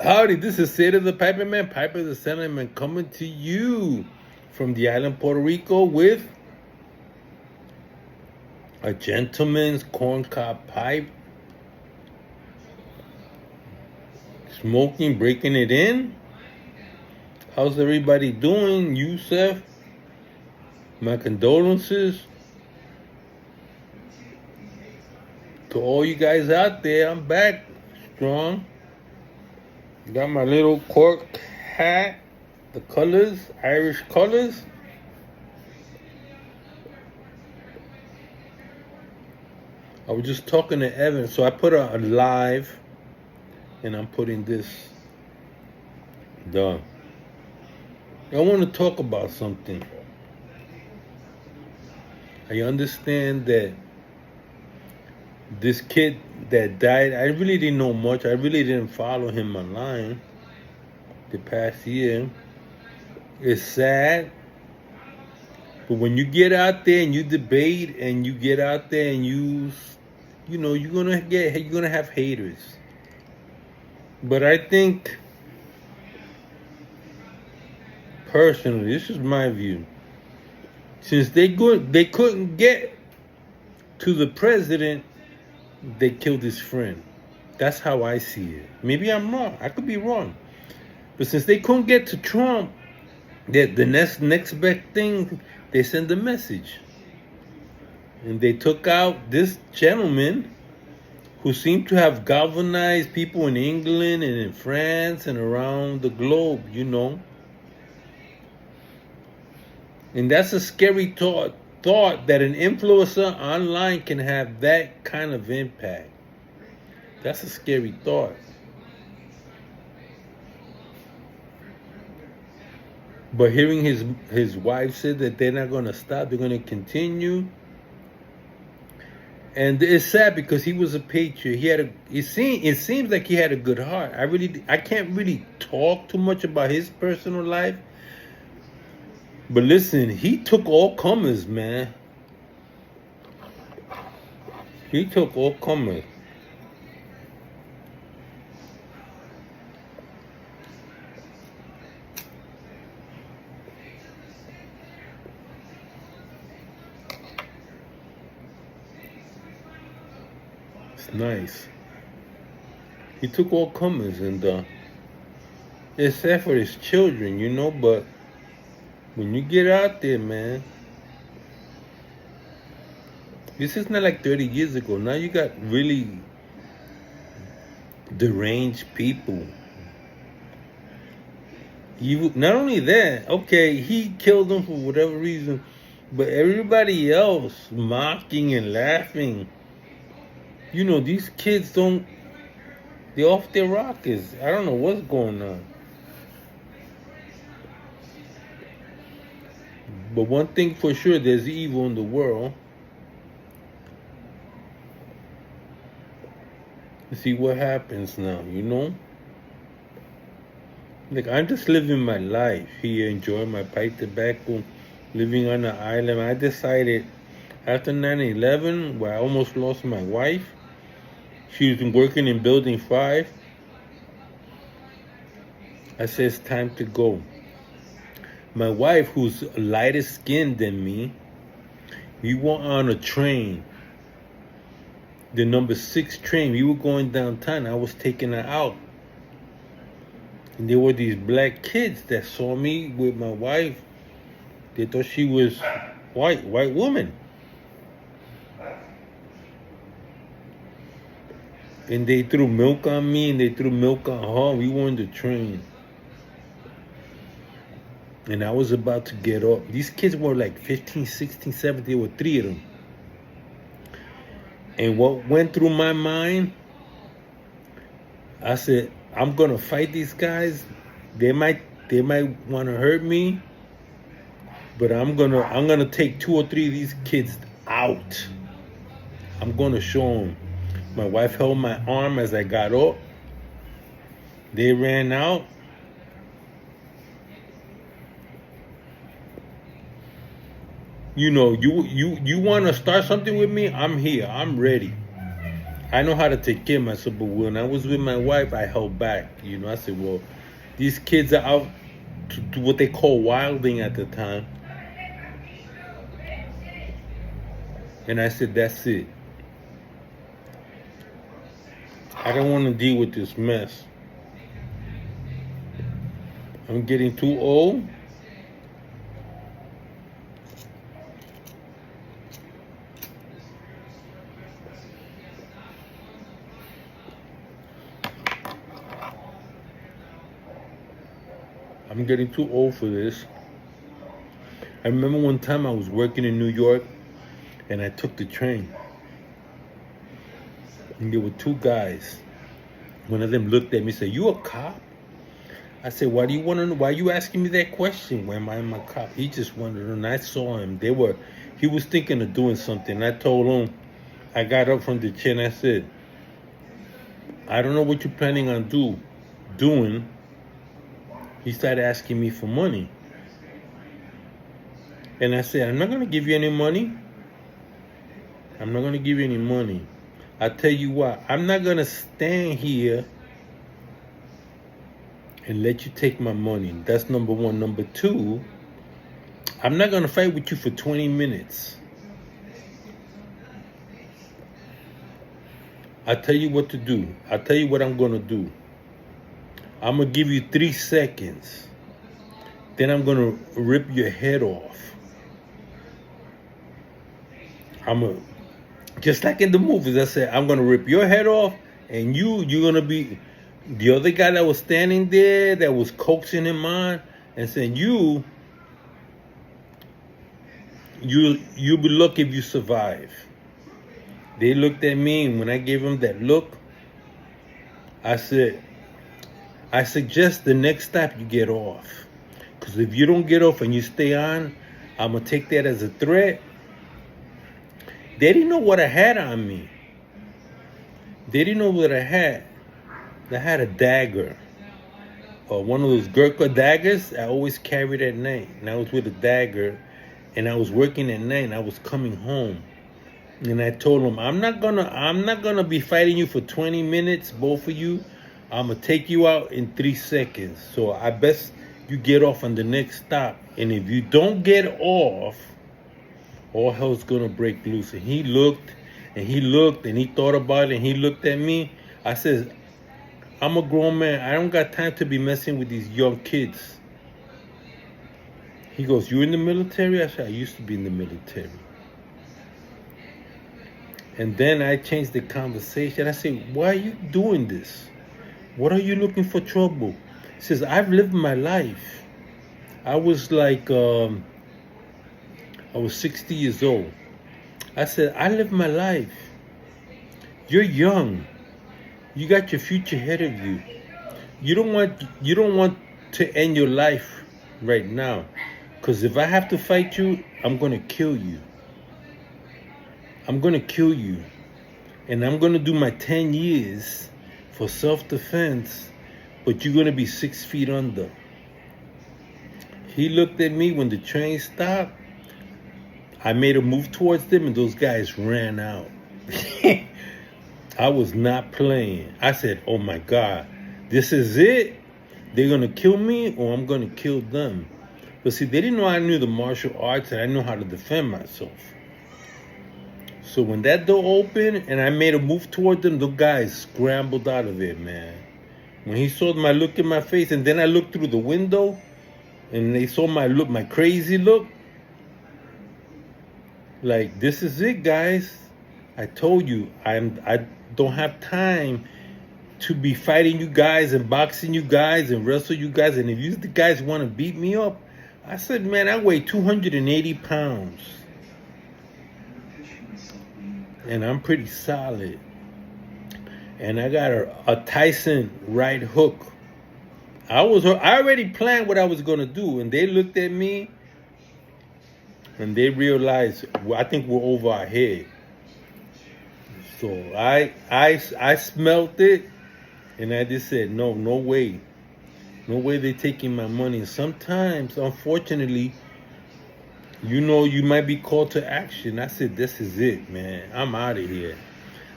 Howdy, this is Sid of the Piper Man, Piper the Settlement, coming to you from the island Puerto Rico with a gentleman's corncob pipe, smoking, breaking it in. How's everybody doing? Yusef, my condolences to all you guys out there. I'm back strong. Got my little cork hat, the colors, Irish colors. I was just talking to Evan, so I put a live, and I'm putting this done. I want to talk about something. I understand that this kid that died, I really didn't know much. I really didn't follow him online the past year. It's sad. But when you get out there and you debate and you get out there and you know, you're gonna have haters. But I think personally, this is my view. Since they couldn't get to the president, they killed his friend. That's how I see it. Maybe I'm wrong. I could be wrong. But since they couldn't get to Trump, the next best thing, they send a message. And they took out this gentleman who seemed to have galvanized people in England and in France and around the globe, you know. And that's a scary thought that an influencer online can have that kind of impact. That's a scary thought. But hearing his wife said that they're not going to stop, they're going to continue. And it's sad because he was a patriot. It seems like he had a good heart. I can't really talk too much about his personal life. But listen, he took all comers, man. He took all comers. It's nice. He took all comers, and it's sad for his children, you know, but when you get out there, man, this is not like 30 years ago. Now you got really deranged people. Not only that, okay, he killed them for whatever reason, but everybody else mocking and laughing. You know, these kids they're off their rockers. I don't know what's going on. But one thing for sure, there's evil in the world. See what happens now, you know? Like, I'm just living my life here, enjoying my pipe tobacco, living on an island. I decided after 9/11, where I almost lost my wife, she was working in Building 5. I said, it's time to go. My wife, who's lighter skinned than me, we were on a train, the number 6 train. We were going downtown. I was taking her out. And there were these black kids that saw me with my wife. They thought she was white woman. And they threw milk on me and they threw milk on her. We were on the train. And I was about to get off. These kids were like 15, 16, 17. There were 3 of them. And what went through my mind, I said, I'm going to fight these guys. They might want to hurt me. But I'm going to take 2 or 3 of these kids out. I'm going to show them. My wife held my arm as I got up. They ran out. You know, you want to start something with me? I'm here. I'm ready. I know how to take care of myself, but when I was with my wife, I held back. I said, well, these kids are out to do what they call wilding at the time. And I said, that's it. I don't want to deal with this mess. I'm getting too old. I'm getting too old for this. I remember one time I was working in New York and I took the train. And there were two guys. One of them looked at me and said, you a cop? I said, why do you want to know? Why are you asking me that question? Why am I a cop? He just wondered, and I saw him. He was thinking of doing something. I told him, I got up from the chair and I said, I don't know what you're planning on doing. He started asking me for money. And I said, I'm not going to give you any money. I'm not going to give you any money. I tell you what, I'm not going to stand here and let you take my money. That's number one. Number two, I'm not going to fight with you for 20 minutes. I tell you what to do. I tell you what I'm going to do. I'm going to give you 3 seconds. Then I'm going to rip your head off. Just like in the movies, I said, I'm going to rip your head off, and you're going to be the other guy that was standing there, that was coaxing him on, and saying, you'll be lucky if you survive. They looked at me, and when I gave them that look, I said, I suggest the next stop you get off. Because if you don't get off and you stay on, I'm going to take that as a threat. They didn't know what I had on me. They didn't know what I had. I had a dagger. One of those Gurkha daggers I always carried at night. And I was with a dagger. And I was working at night and I was coming home. And I told them, I'm not gonna be fighting you for 20 minutes, both of you. I'm gonna take you out in 3 seconds. So I best you get off on the next stop. And if you don't get off, all hell's gonna break loose. And he looked and he thought about it and he looked at me. I said, I'm a grown man. I don't got time to be messing with these young kids. He goes, you in the military? I said, I used to be in the military. And then I changed the conversation. I said, why are you doing this? What are you looking for trouble? He says, I've lived my life. I was like, I was 60 years old. I said, I live my life. You're young. You got your future ahead of you. You don't want to end your life right now. Because if I have to fight you, I'm going to kill you. I'm going to kill you. And I'm going to do my 10 years for self-defense, but you're going to be 6 feet under. He looked at me when the train stopped. I made a move towards them and those guys ran out. I was not playing. I said, oh my God, this is it? They're going to kill me or I'm going to kill them. But see, they didn't know I knew the martial arts and I knew how to defend myself. So when that door opened and I made a move toward them, the guys scrambled out of it, man. When he saw my look in my face and then I looked through the window and they saw my look, my crazy look. Like, this is it, guys. I told you, I don't have time to be fighting you guys and boxing you guys and wrestle you guys. And if you the guys want to beat me up, I said, man, I weigh 280 pounds. And I'm pretty solid. And I got a Tyson right hook. I already planned what I was going to do. And they looked at me. And they realized, well, I think we're over our head. So I smelt it. And I just said, no way. No way they're taking my money. And sometimes, unfortunately, you might be called to action. I said, this is it, man. I'm out of here.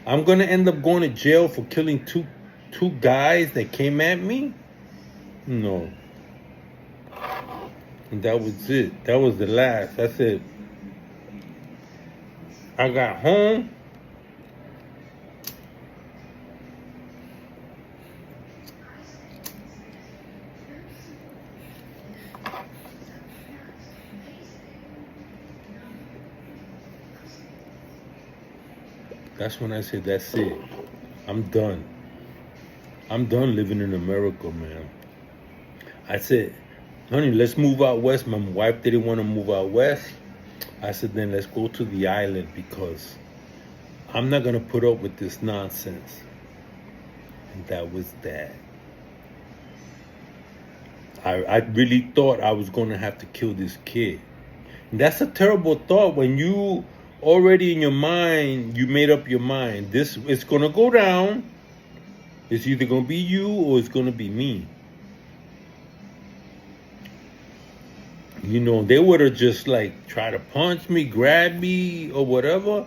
I'm gonna end up going to jail for killing two guys that came at me? No. And that was it. That was the last. I said, I got home. That's when I said, that's it. I'm done. I'm done living in America, man. I said, honey, let's move out west. My wife didn't want to move out west. I said, then let's go to the island because I'm not going to put up with this nonsense. And that was that. I really thought I was going to have to kill this kid. And that's a terrible thought when you already in your mind, you made up your mind. This it's going to go down. It's either going to be you or it's going to be me. You know, they would have just like tried to punch me, grab me, or whatever.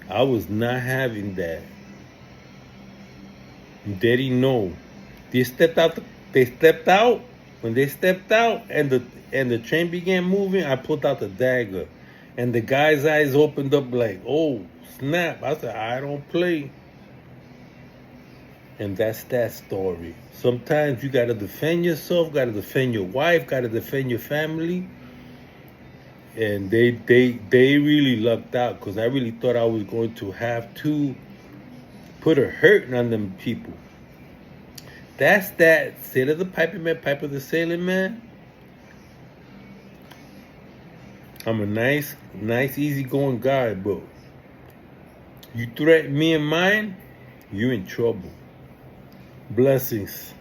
I was not having that. They didn't know. They stepped out. When they stepped out, and the train began moving, I pulled out the dagger, and the guy's eyes opened up like, "Oh snap!" I said, "I don't play." And that's that story. Sometimes you gotta defend yourself, gotta defend your wife, gotta defend your family. And they really lucked out because I really thought I was going to have to put a hurting on them people. That's that. Sailor the Piper Man, Piper the Sailor Man. I'm a nice, easygoing guy, but you threaten me and mine, you're in trouble. Blessings.